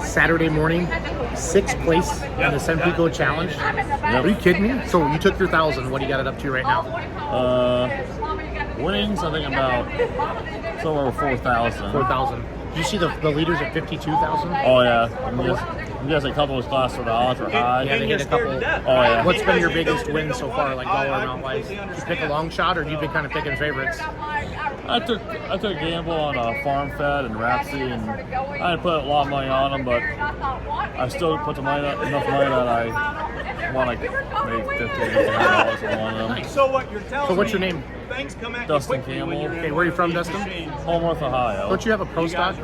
Saturday morning, 6th place in the San Pico Challenge. Are you kidding me? So you took your 1,000. What do you got it up to right now? Winnings, I think about somewhere over 4,000. 4,000. Do you see the leaders at 52,000? Oh yeah, I'm guessing a couple of those classes the odds are high. Yeah, they hit a couple. Oh yeah. What's been your biggest win so far, like dollar amount wise? Did you pick a long shot, or have you been kind of picking favorites? I took a gamble on Farm Fed and Rapsy, and I didn't put a lot of money on them, but I still put enough money that I won like maybe $50 on one of them. So what you're telling So what's your name? Dustin Campbell. Okay, where are you from, Dustin? Homeworth, Ohio. Don't you have a pro stock?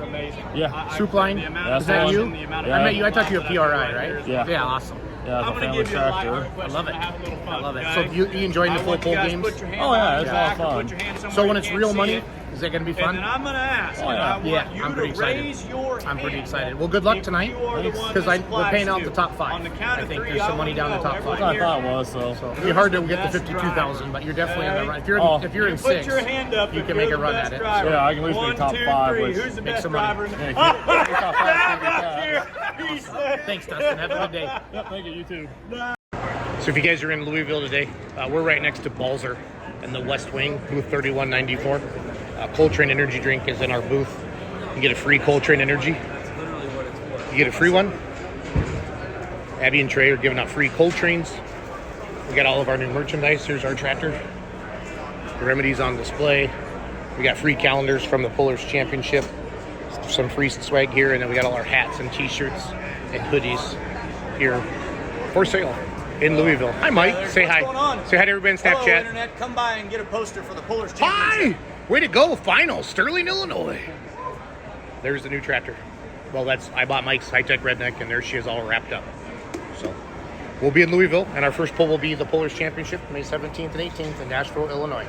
Yeah. Soup line? Is that you? Yeah. I met you. I talked to you at PRI, right? Yeah. Yeah, awesome. Yeah, it's a family tractor. I love it. I love it. So you enjoying the full pull games? Oh yeah, it's a lot of fun. So when it's real money, is that going to be fun? And I'm going to ask. Oh, yeah. Yeah, I'm pretty excited. I'm pretty excited. Well, good luck tonight, because we're paying out the top 5. I think there's some money down the top 5. I thought it was, so. It'd be hard to get the 52,000, but you're definitely on the run. If you're in 6, you can make a run at it. So Yeah, I can at least be top 5. Who's the make best some money. Yeah, Thanks, Dustin. Have a good day. Yep, thank you. You too. So if you guys are in Louisville today, we're right next to Balzer in the West Wing, booth 3194. Coltrane Energy Drink is in our booth. You get a free Coltrane Energy. You get a free one. Abby and Trey are giving out free Coltranes. We got all of our new merchandise. Here's our tractor. The Remedy's on display. We got free calendars from the Pullers Championship. Some free swag here, and then we got all our hats and t-shirts and hoodies here for sale in Louisville. Hi, Mike. Say hi. What's going on? Say hi to everybody on Snapchat. Hello, Internet. Come by and get a poster for the Pullers Championship. Hi! Way to go, final, Sterling, Illinois. There's the new tractor. Well, I bought Mike's high-tech redneck, and there she is all wrapped up. So we'll be in Louisville, and our first pull will be the Pullers Championship, May 17th and 18th in Nashville, Illinois.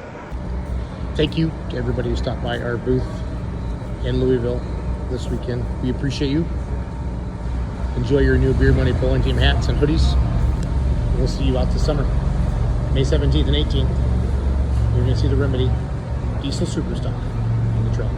Thank you to everybody who stopped by our booth in Louisville this weekend. We appreciate you. Enjoy your new Beer Money Pulling Team hats and hoodies. We'll see you out this summer, May 17th and 18th. You're going to see the Remedy Diesel Superstock on the trail.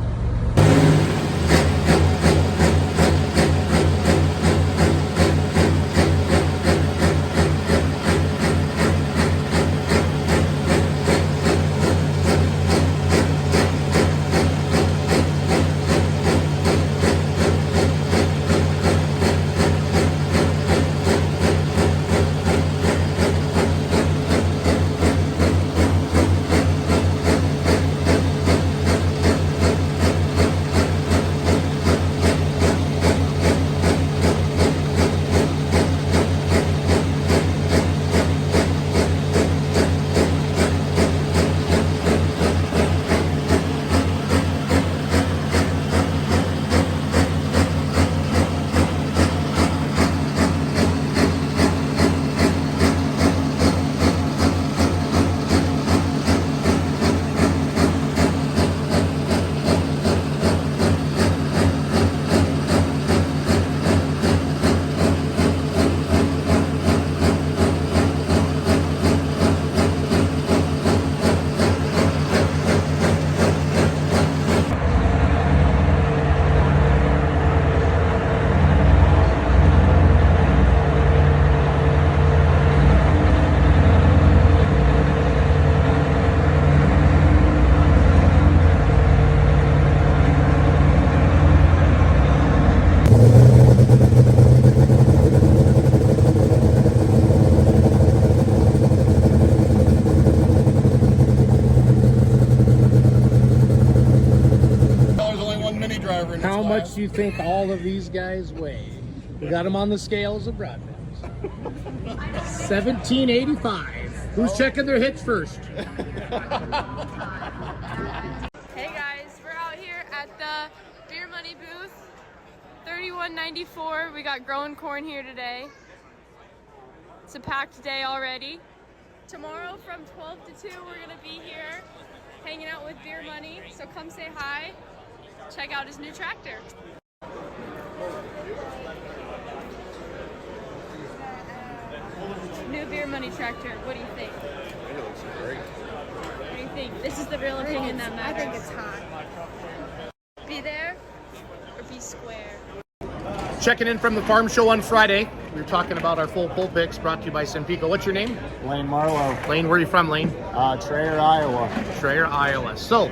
How much do you think all of these guys weigh? We got them on the scales of Broadbent. 1785. Who's checking their hits first? Hey guys, we're out here at the Beer Money booth, 3194. We got growing corn here today. It's a packed day already. Tomorrow from 12 to 2, we're gonna be here hanging out with Beer Money. So come say hi. Check out his new tractor. New Beer Money tractor. What do you think? It looks great. What do you think? This is the real opinion that matters. I think it's hot. Be there or be square. checking in from the farm show on Friday. We were talking about our full pull picks brought to you by Simpico. What's your name? Lane Marlowe, Lane, where are you from, Lane? Traer, Iowa. Traer, Iowa. So,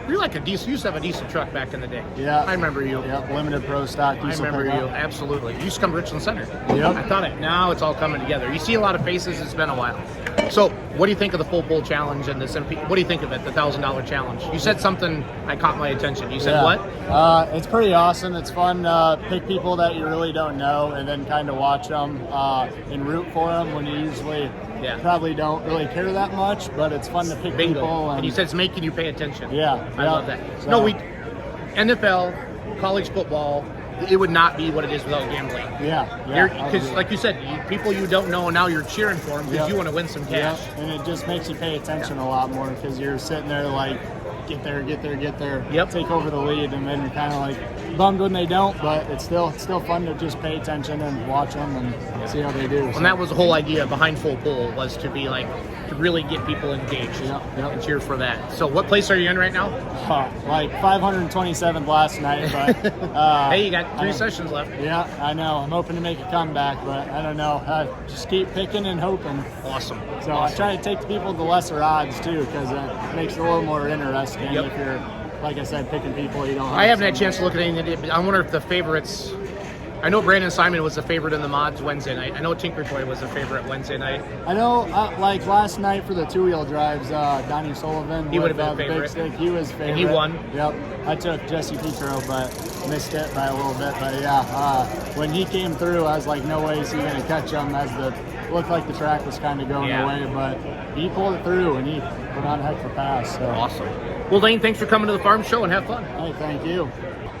you're like a decent, you used to have a decent truck back in the day. Yeah. I remember you. Yep, limited pro stock. I diesel remember you, pickup. absolutely. You used to come to Richland Center. Yep. I thought it. Now it's all coming together. You see a lot of faces. It's been a while. So, what do you think of the full pull challenge and this? What do you think of it? The $1,000 challenge. You said something. I caught my attention. You said what? It's pretty awesome. It's fun. Pick people that you really don't know, and then kind of watch them and root for them when you usually probably don't really care that much. But it's fun to pick Bingo. people. And you said it's making you pay attention. Yeah, I love that. So, No, NFL, college football. It would not be what it is without gambling. Yeah. Because, like you said, people you don't know, and now you're cheering for them because you want to win some cash. And it just makes you pay attention a lot more because you're sitting there like, get there. Yep. Take over the lead, and then you're kind of like bummed when they don't, but it's still fun to just pay attention and watch them and see how they do. And that was the whole idea behind full pull, was to be like, to really get people engaged and cheer for that. So what place are you in right now? Like 527th last night, but hey, you got 3 sessions left. Yeah, I know. I'm hoping to make a comeback, but I don't know. Just keep picking and hoping. Awesome. So I try to take the people with the lesser odds too, because it makes it a little more interesting if you're, like I said, picking people you don't. I haven't had a chance to look at anything, but I wonder if the favorites. I know Brandon Simon was the favorite in the mods Wednesday night. I know Tinker Toy was the favorite Wednesday night. I know, like last night for the 2-wheel drives, Donnie Sullivan. He would have been the favorite. Big Stick, he was favorite. And he won. Yep. I took Jesse Petro, but missed it by a little bit. But yeah, when he came through, I was like, no way is he going to catch him, as looked like the track was kind of going away. But he pulled it through, and he put on a heck of a pass. So. Awesome. Well, Lane, thanks for coming to the farm show and have fun. Hey, thank you.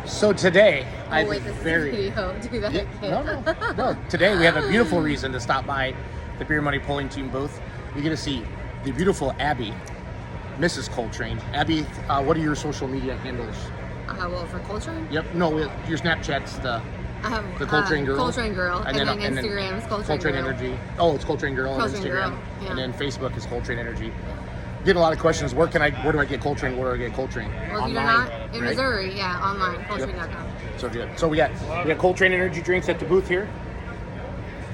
So today, I wait, this is a video. Do that. No. Today we have a beautiful reason to stop by the Beer Money Pulling Team booth. You're going to see the beautiful Abby, Mrs. Coltrane. Abby, what are your social media handles? Well, for Coltrane? Yep. No, your Snapchat's the Coltrane Girl. Coltrane Girl. And then Instagram is Coltrane Girl. Energy. Oh, it's Coltrane Girl on Instagram. Girl, yeah. And then Facebook is Coltrane Energy. Get a lot of questions. Where do I get Coltrane? Where do I get Coltrane? Well, if you're not in Missouri, online, Coltrane.com. So good. So we got Coltrane energy drinks at the booth here.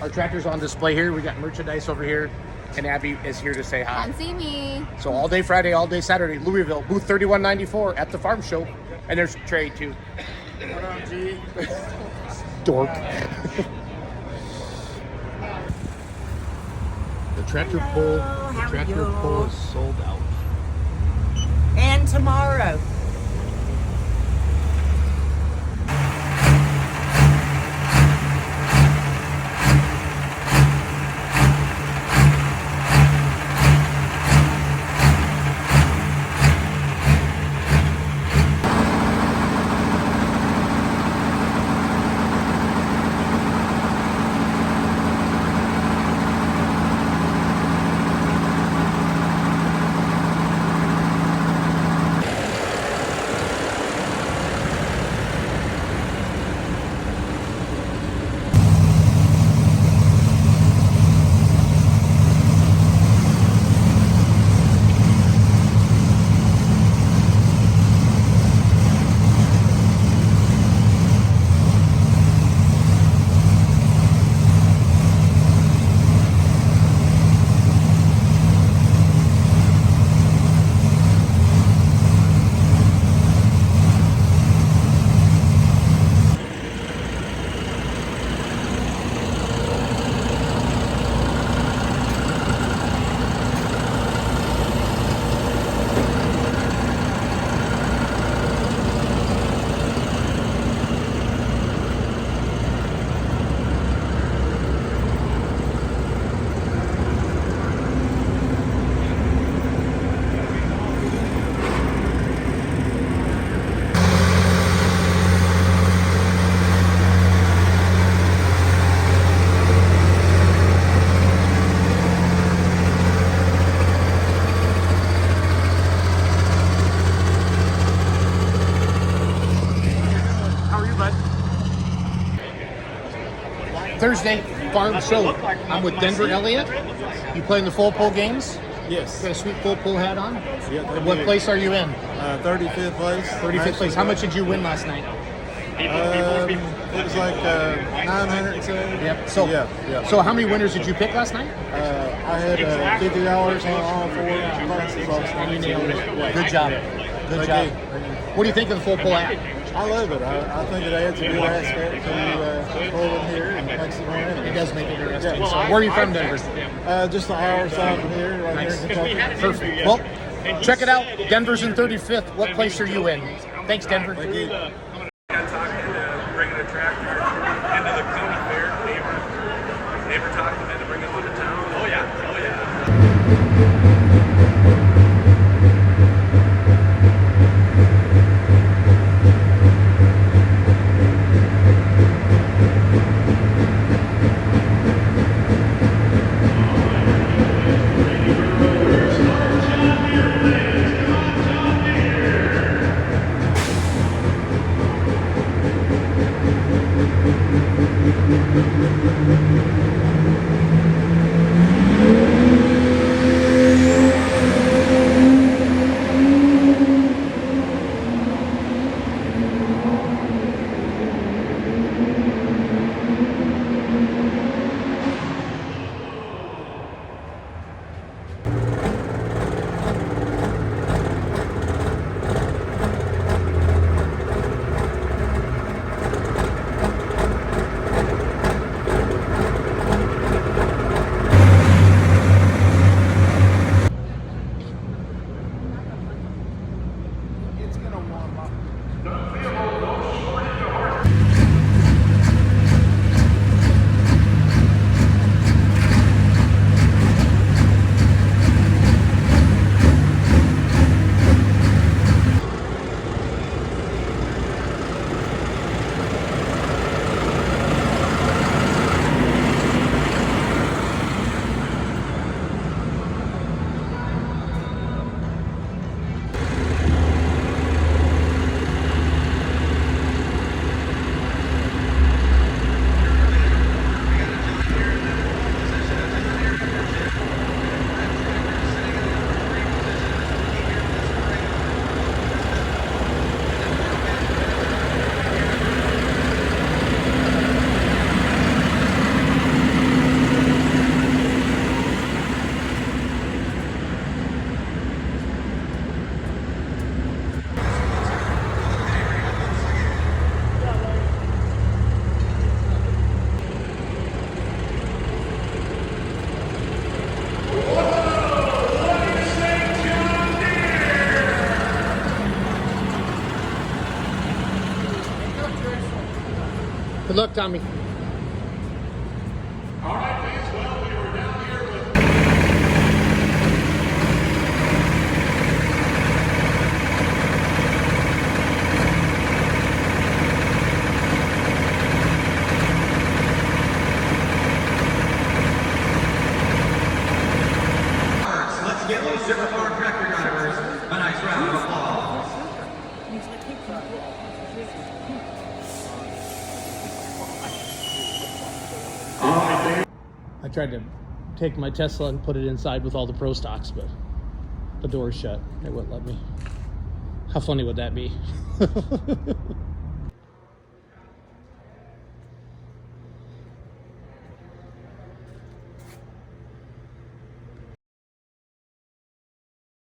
Our tractor's on display here. We got merchandise over here, and Abby is here to say hi. Come see me. So all day Friday, all day Saturday, Louisville, booth 3194 at the farm show. And there's Trey too. What up, G? Dork. The tractor pull is sold out. And tomorrow. Thursday farm show. I'm with Denver Elliott. You playing the full pull games? Yes. Got a sweet full pull hat on? Yeah. And what place are you in? 35th place. 35th place. How much did you win last night? It was like 900. Yep. So yeah. So how many winners did you pick last night? I had $50 on all 4 classes last night. And you nailed it. Yeah. Good job. Good job. Thank you. What do you think of the full pull app? I love it. I think it adds a good aspect to pulling here and makes it more It interesting. does make it interesting. Yeah. So where are you from, Denver? Just an hour south from here, right here in Kentucky. Perfect. Well, check it out. Denver's in 35th. What place are you in? Thanks, Denver. Thank you. Got talking to bringing a tractor into the county fair. Neighbor talked him into bringing him into town. Oh yeah, oh yeah. Good luck, Tommy. Let's give those Zipper Farm tractor drivers a nice round of applause. I tried to take my Tesla and put it inside with all the Pro Stocks, but the door's shut. They wouldn't let me. How funny would that be?